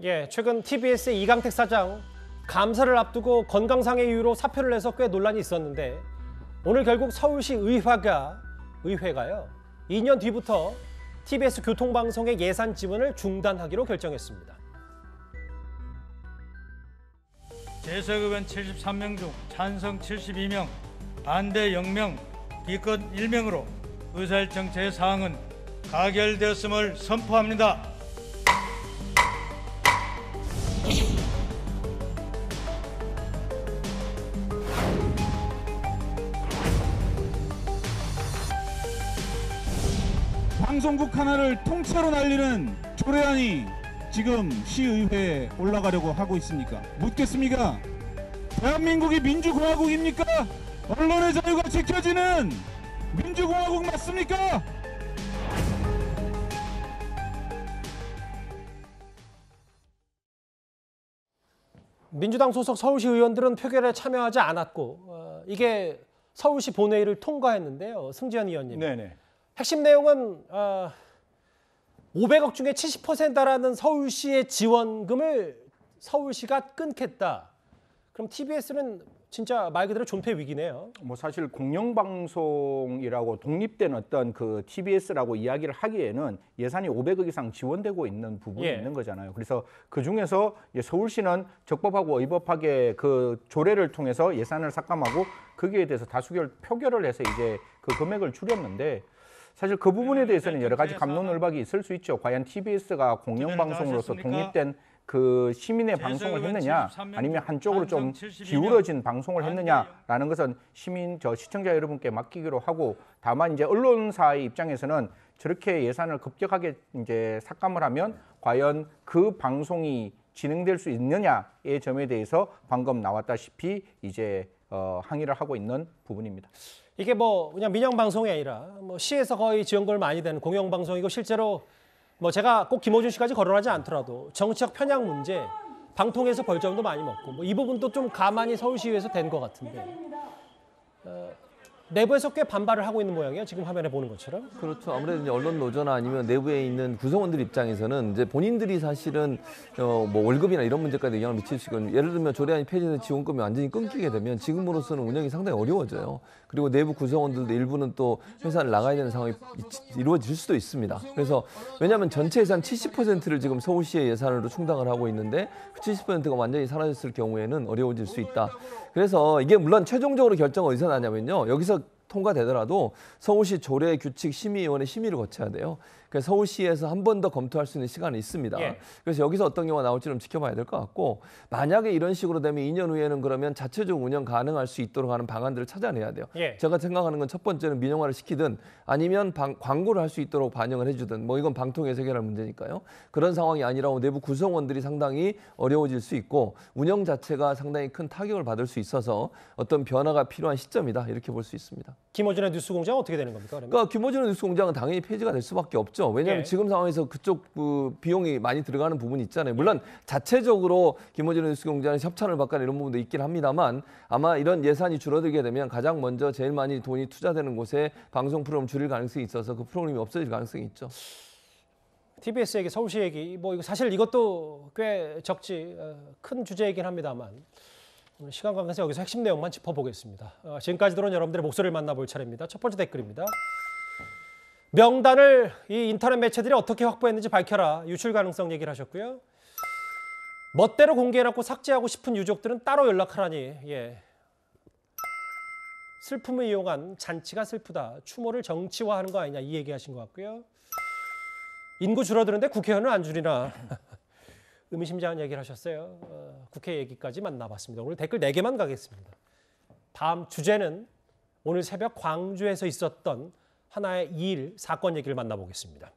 예, 최근 TBS의 이강택 사장 감사를 앞두고 건강상의 이유로 사표를 내서 꽤 논란이 있었는데 오늘 결국 서울시 의회가요 2년 뒤부터 TBS 교통방송의 예산 지원을 중단하기로 결정했습니다. 재석 의원 73명 중 찬성 72명, 반대 0명, 기권 1명으로 의사일정 제4항은 가결되었음을 선포합니다. 방송국 하나를 통째로 날리는 조례안이 지금 시의회에 올라가려고 하고 있습니까? 묻겠습니까? 대한민국이 민주공화국입니까? 언론의 자유가 지켜지는 민주공화국 맞습니까? 민주당 소속 서울시 의원들은 표결에 참여하지 않았고 이게 서울시 본회의를 통과했는데요. 승지현 의원님. 네네. 핵심 내용은 500억 중에 70%라는 서울시의 지원금을 서울시가 끊겠다. 그럼 TBS는 진짜 말 그대로 존폐 위기네요. 뭐 사실 공영방송이라고 독립된 어떤 그 TBS라고 이야기를 하기에는 예산이 500억 이상 지원되고 있는 부분이 있는 거잖아요. 그래서 그 중에서 서울시는 적법하고 의법하게 그 조례를 통해서 예산을 삭감하고 거기에 대해서 다수결 표결을 해서 이제 그 금액을 줄였는데 사실 그 부분에 대해서는 여러 가지 갑론을박이 있을 수 있죠. 과연 TBS가 공영방송으로서 독립된 그 시민의 방송을 했느냐, 아니면 한쪽으로 좀 기울어진 방송을 했느냐라는 것은 시청자 여러분께 맡기기로 하고, 다만 이제 언론사의 입장에서는 저렇게 예산을 급격하게 이제 삭감을 하면 과연 그 방송이 진행될 수 있느냐의 점에 대해서 방금 나왔다시피 이제 항의를 하고 있는 부분입니다. 이게 뭐 그냥 민영 방송이 아니라 뭐 시에서 거의 지원금을 많이 되는 공영 방송이고, 실제로 뭐 제가 꼭 김어준 씨까지 거론하지 않더라도 정치적 편향 문제, 방통에서 벌점도 많이 먹고 뭐 이 부분도 좀 가만히 서울시의회에서 된 것 같은데 내부에서 꽤 반발을 하고 있는 모양이에요. 지금 화면에 보는 것처럼. 그렇죠. 아무래도 이제 언론 노조나 아니면 내부에 있는 구성원들 입장에서는 이제 본인들이 사실은 뭐 월급이나 이런 문제까지 영향을 미칠 수 있거든요. 예를 들면 조례안이 폐지돼서 지원금이 완전히 끊기게 되면 지금으로서는 운영이 상당히 어려워져요. 그리고 내부 구성원들도 일부는 또 회사를 나가야 되는 상황이 이루어질 수도 있습니다. 그래서 왜냐하면 전체 예산 70%를 지금 서울시의 예산으로 충당을 하고 있는데 그 70%가 완전히 사라졌을 경우에는 어려워질 수 있다. 그래서 이게 물론 최종적으로 결정은 어디서 나냐면요. 여기서 통과되더라도 서울시 조례 규칙 심의위원회 심의를 거쳐야 돼요. 그래서 서울시에서 한 번 더 검토할 수 있는 시간이 있습니다. 그래서 여기서 어떤 경우가 나올지 좀 지켜봐야 될 것 같고, 만약에 이런 식으로 되면 2년 후에는 그러면 자체적 운영 가능할 수 있도록 하는 방안들을 찾아내야 돼요. 제가 생각하는 건 첫 번째는 민영화를 시키든 아니면 광고를 할 수 있도록 반영을 해주든, 뭐 이건 방통에서 해결할 문제니까요. 그런 상황이 아니라고 내부 구성원들이 상당히 어려워질 수 있고 운영 자체가 상당히 큰 타격을 받을 수 있어서 어떤 변화가 필요한 시점이다, 이렇게 볼 수 있습니다. 김어준의 뉴스공장은 어떻게 되는 겁니까? 그러면? 그러니까 김어준의 뉴스공장은 당연히 폐지가 될 수밖에 없죠. 왜냐하면 지금 상황에서 그쪽 비용이 많이 들어가는 부분이 있잖아요. 물론 자체적으로 김어준의 뉴스공장에 협찬을 받거나 이런 부분도 있긴 합니다만, 아마 이런 예산이 줄어들게 되면 가장 먼저 제일 많이 돈이 투자되는 곳에 방송 프로그램 줄일 가능성이 있어서 그 프로그램이 없어질 가능성이 있죠. TBS 얘기, 서울시 얘기, 뭐 이거 사실 이것도 꽤 적지 큰 주제이긴 합니다만 오늘 시간 관계에서 여기서 핵심 내용만 짚어보겠습니다. 지금까지 들어온 여러분들의 목소리를 만나볼 차례입니다. 첫 번째 댓글입니다. 명단을 이 인터넷 매체들이 어떻게 확보했는지 밝혀라. 유출 가능성 얘기를 하셨고요. 멋대로 공개해놓고 삭제하고 싶은 유족들은 따로 연락하라니. 슬픔을 이용한 잔치가 슬프다. 추모를 정치화하는 거 아니냐, 이 얘기하신 것 같고요. 인구 줄어드는데 국회의원은 안 줄이나. 의미심장한 얘기를 하셨어요. 국회 얘기까지 만나봤습니다. 오늘 댓글 4개만 가겠습니다. 다음 주제는 오늘 새벽 광주에서 있었던 하나의 사건 얘기를 만나보겠습니다.